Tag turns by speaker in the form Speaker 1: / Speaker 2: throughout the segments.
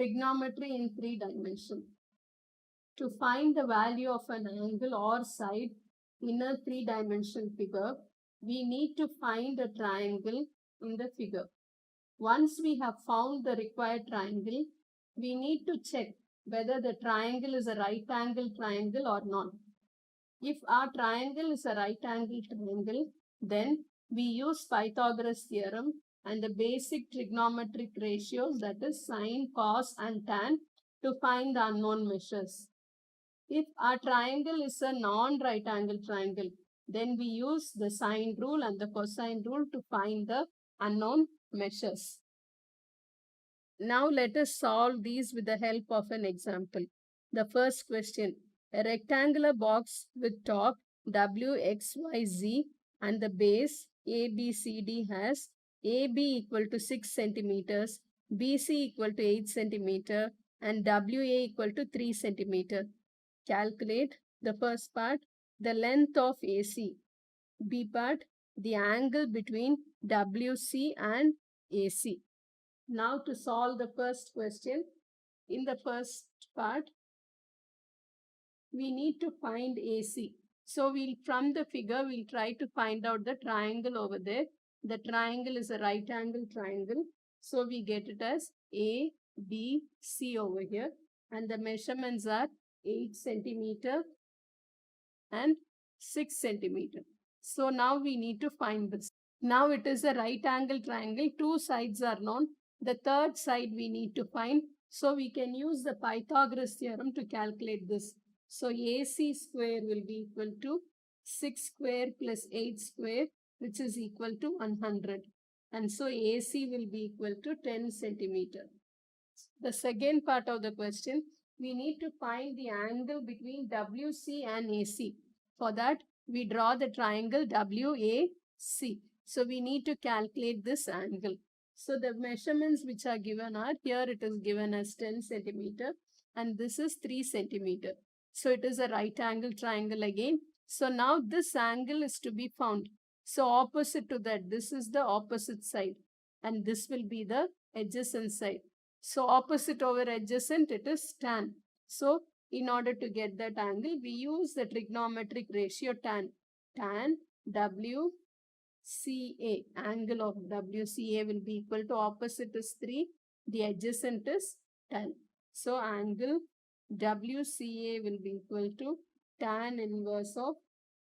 Speaker 1: Trigonometry in 3 dimensions. To find the value of an angle or side in a 3-dimensional figure, we need to find a triangle in the figure. Once we have found the required triangle, we need to check whether the triangle is a right angle triangle or not. If our triangle is a right angle triangle, then we use Pythagoras theorem and the basic trigonometric ratios, that is sine, cos and tan, to find the unknown measures. If our triangle is a non-right angle triangle, then we use the sine rule and the cosine rule to find the unknown measures. Now let us solve these with the help of an example. The first question, a rectangular box with top W, X, Y, Z and the base A, B, C, D has AB equal to 6 centimeters, BC equal to 8 centimeter and WA equal to 3 centimeter. Calculate the first part, the length of AC. B part, the angle between WC and AC. Now to solve the first question, in the first part, we need to find AC. So from the figure, we'll try to find out the triangle over there. The triangle is a right angle triangle. So we get it as A, B, C over here. And the measurements are 8 centimeter and 6 centimeter. So now we need to find this. Now it is a right angle triangle. Two sides are known. The third side we need to find. So we can use the Pythagoras theorem to calculate this. So AC square will be equal to 6 square plus 8 square, which is equal to 100. And so AC will be equal to 10 centimeter. The second part of the question, we need to find the angle between WC and AC. For that, we draw the triangle WAC. So we need to calculate this angle. So the measurements which are given are, here it is given as 10 centimeter and this is 3 centimeter. So it is a right angle triangle again. So now this angle is to be found. So opposite to that, this is the opposite side and this will be the adjacent side. So opposite over adjacent, it is tan. So in order to get that angle, we use the trigonometric ratio tan. Tan WCA, angle of WCA will be equal to, opposite is 3, the adjacent is 10. So angle WCA will be equal to tan inverse of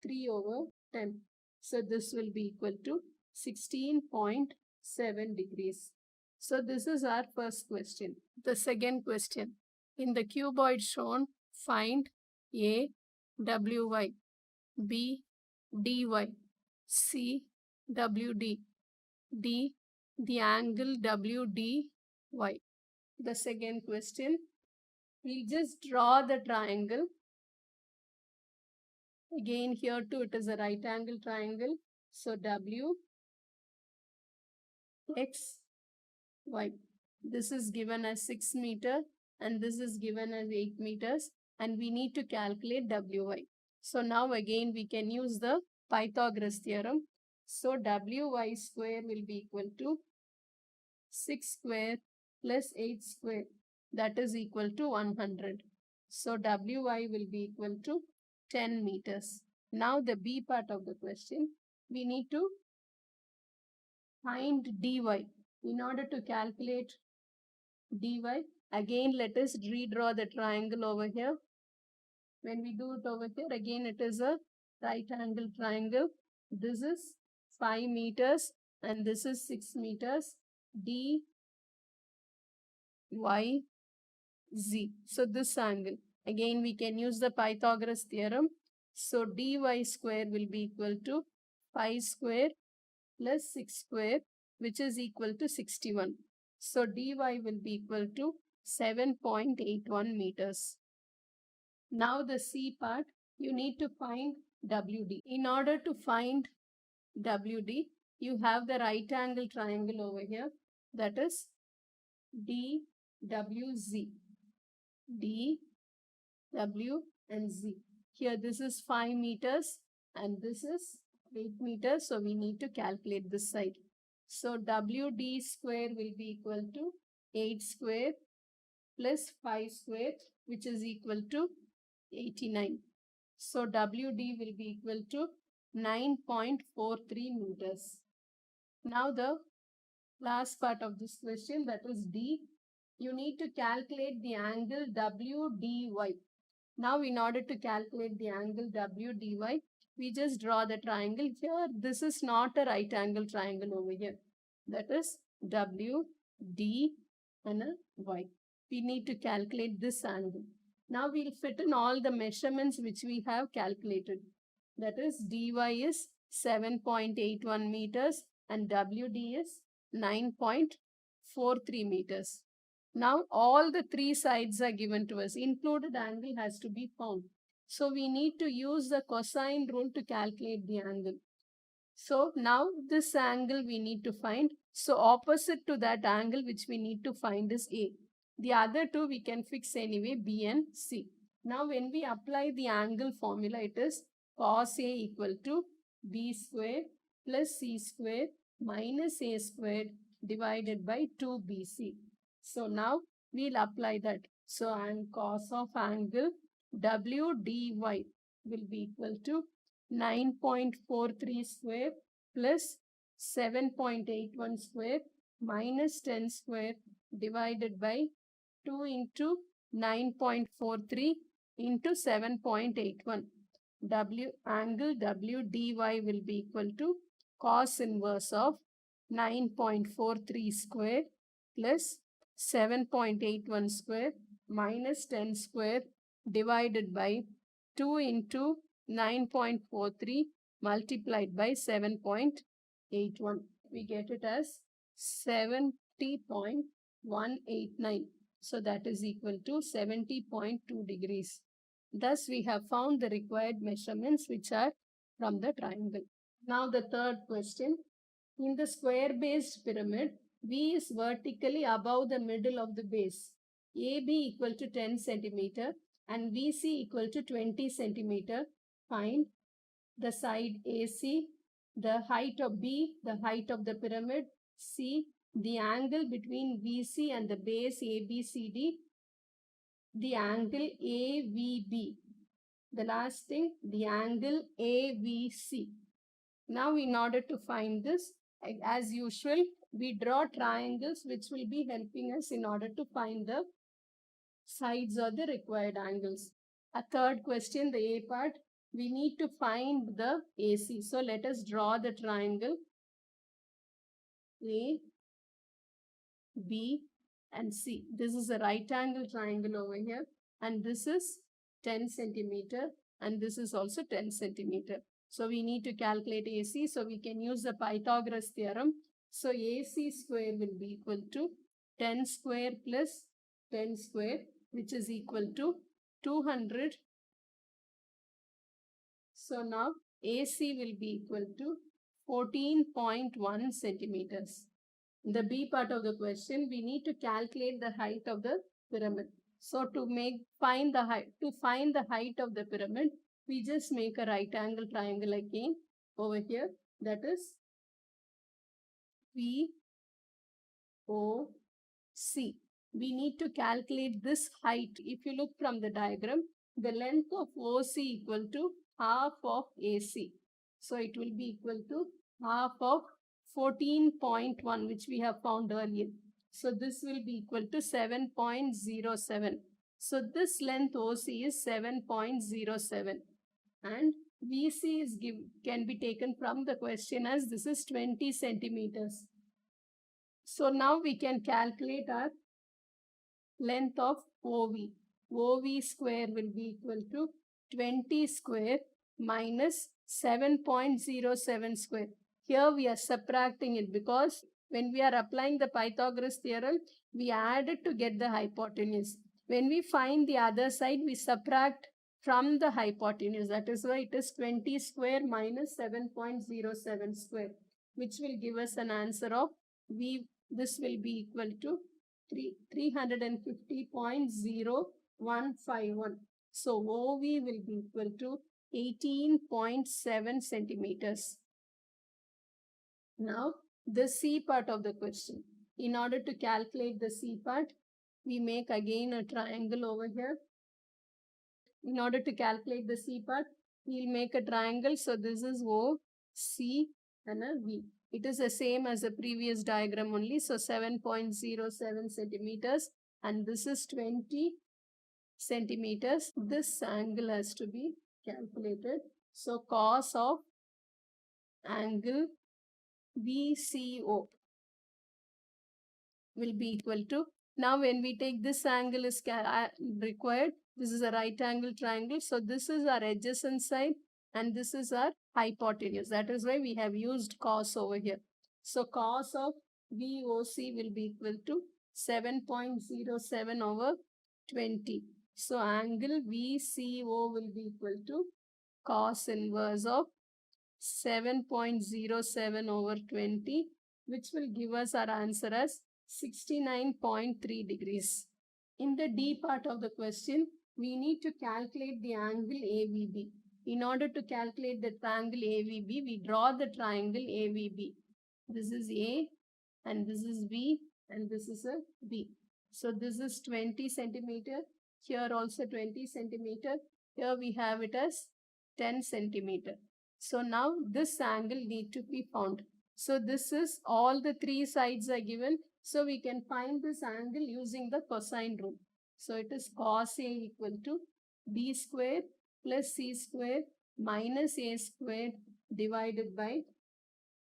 Speaker 1: 3 over 10. So this will be equal to 16.7 degrees. So this is our first question. The second question, in the cuboid shown, find A, WY, B, DY, C, WD, D, the angle WDY. The second question, we'll just draw the triangle. Again, here too, it is a right angle triangle. So W, X, Y. This is given as 6 meter and this is given as 8 meters and we need to calculate WY. So now again we can use the Pythagoras theorem. So WY square will be equal to 6 square plus 8 square, that is equal to 100. So WY will be equal to 10 meters. Now the B part of the question, we need to find DY. In order to calculate DY, again let us redraw the triangle over here. When we do it over here, again it is a right angle triangle. This is 5 meters and this is 6 meters. D, Y, Z. So this angle, again we can use the Pythagoras theorem. So DY square will be equal to 5 square plus 6 square, which is equal to 61. So dy will be equal to 7.81 meters. Now the C part, you need to find WD. In order to find WD, you have the right angle triangle over here, that is DWZ. D, W and Z. Here this is 5 meters and this is 8 meters. So we need to calculate this side. So WD square will be equal to 8 square plus 5 square, which is equal to 89. So WD will be equal to 9.43 meters. Now the last part of this question, that is D. You need to calculate the angle WDY. Now in order to calculate the angle WDY, we just draw the triangle here. This is not a right angle triangle over here. That is WD and a Y. We need to calculate this angle. Now we'll fit in all the measurements which we have calculated. That is dy is 7.81 meters and WD is 9.43 meters. Now all the three sides are given to us. Included angle has to be found. So we need to use the cosine rule to calculate the angle. So now this angle we need to find. So opposite to that angle which we need to find is A. The other two we can fix anyway, B and C. Now when we apply the angle formula, it is cos A equal to B square plus C square minus A squared divided by 2BC. So now we'll apply that. So and cos of angle WDY will be equal to 9.43 square plus 7.81 square minus 10 square divided by 2 into 9.43 into 7.81. Angle WDY will be equal to cos inverse of 9.43 square plus 7.81 square minus 10 square divided by 2 into 9.43 multiplied by 7.81. We get it as 70.189. So that is equal to 70.2 degrees. Thus we have found the required measurements which are from the triangle. Now the third question. In the square-based pyramid, V is vertically above the middle of the base. AB equal to 10 centimeter and VC equal to 20 centimeter. Find the side AC, the height of B, the height of the pyramid, C, the angle between VC and the base ABCD, the angle AVB. The last thing, the angle AVC. Now in order to find this, as usual, we draw triangles which will be helping us in order to find the sides or the required angles. A third question, the A part, we need to find the AC. So let us draw the triangle A, B and C. This is a right angle triangle over here and this is 10 centimeter and this is also 10 centimeter. So we need to calculate AC. So we can use the Pythagoras theorem. So AC square will be equal to 10 square plus 10 square, which is equal to 200. So now AC will be equal to 14.1 centimeters. In the B part of the question, we need to calculate the height of the pyramid. So to find the height of the pyramid, we just make a right angle triangle again over here. That is POC. We need to calculate this height. If you look from the diagram, the length of OC equal to half of AC. So it will be equal to half of 14.1, which we have found earlier. So this will be equal to 7.07. So this length OC is 7.07 and VC is can be taken from the question as this is 20 centimeters. So now we can calculate our length of OV. OV square will be equal to 20 square minus 7.07 square. Here we are subtracting it because when we are applying the Pythagoras theorem, we add it to get the hypotenuse. When we find the other side, we subtract from the hypotenuse. That is why it is 20 square minus 7.07 square, which will give us an answer of this will be equal to 350.0151. So OV will be equal to 18.7 centimeters. Now the C part of the question. In order to calculate the C part, we make again a triangle over here. In order to calculate the C part, we'll make a triangle. So this is O, C and a V. It is the same as the previous diagram only. So 7.07 centimeters and this is 20 centimeters. This angle has to be calculated. So cos of angle VCO will be equal to, now when we take this angle is required, this is a right angle triangle. So this is our adjacent side and this is our hypotenuse. That is why we have used cos over here. So cos of VOC will be equal to 7.07 over 20. So angle VCO will be equal to cos inverse of 7.07 over 20, which will give us our answer as 69.3 degrees. In the D part of the question, we need to calculate the angle AVB. In order to calculate the triangle AVB, we draw the triangle AVB. This is A and this is B and this is a B. So this is 20 centimeter. Here also 20 centimeter. Here we have it as 10 centimeter. So now this angle need to be found. So this is all the three sides are given. So we can find this angle using the cosine rule. So it is cos A equal to B square plus C square minus A square divided by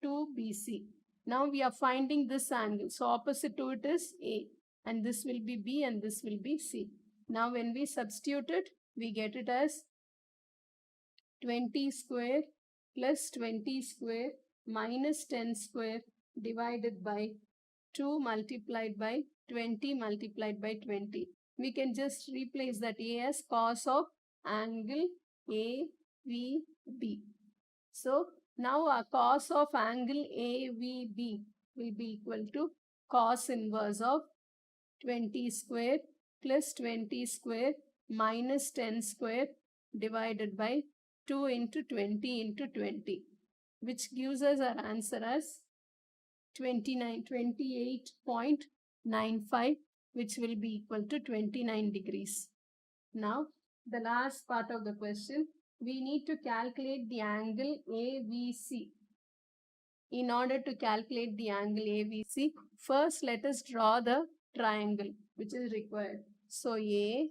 Speaker 1: 2BC. Now we are finding this angle. So opposite to it is A and this will be B and this will be C. Now when we substitute it, we get it as 20 square plus 20 square minus 10 square divided by 2 multiplied by 20 multiplied by 20. We can just replace that A as cos of angle AVB. So now our cos of angle AVB will be equal to cos inverse of 20 square plus 20 square minus 10 square divided by 2 into 20 into 20, which gives us our answer as 28.95, which will be equal to 29 degrees. Now, the last part of the question, we need to calculate the angle AVC. In order to calculate the angle AVC, first let us draw the triangle which is required. So, AVC,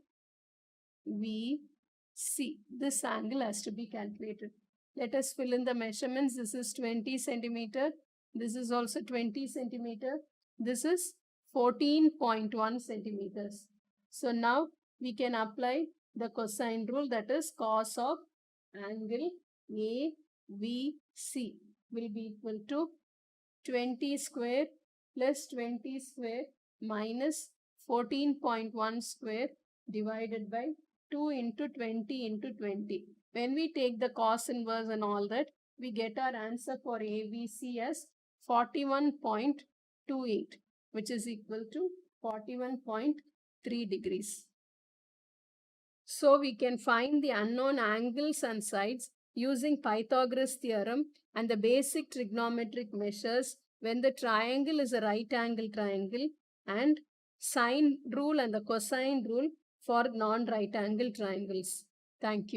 Speaker 1: this angle has to be calculated. Let us fill in the measurements. This is 20 centimeter. This is also 20 centimeter. This is 14.1 centimeters. So now we can apply the cosine rule, that is cos of angle AVC will be equal to 20 square plus 20 square minus 14.1 square divided by 2 into 20 into 20. When we take the cos inverse and all that, we get our answer for AVC as 41.28, which is equal to 41.3 degrees. So we can find the unknown angles and sides using Pythagoras theorem and the basic trigonometric measures when the triangle is a right angle triangle, and sine rule and the cosine rule for non-right angle triangles. Thank you.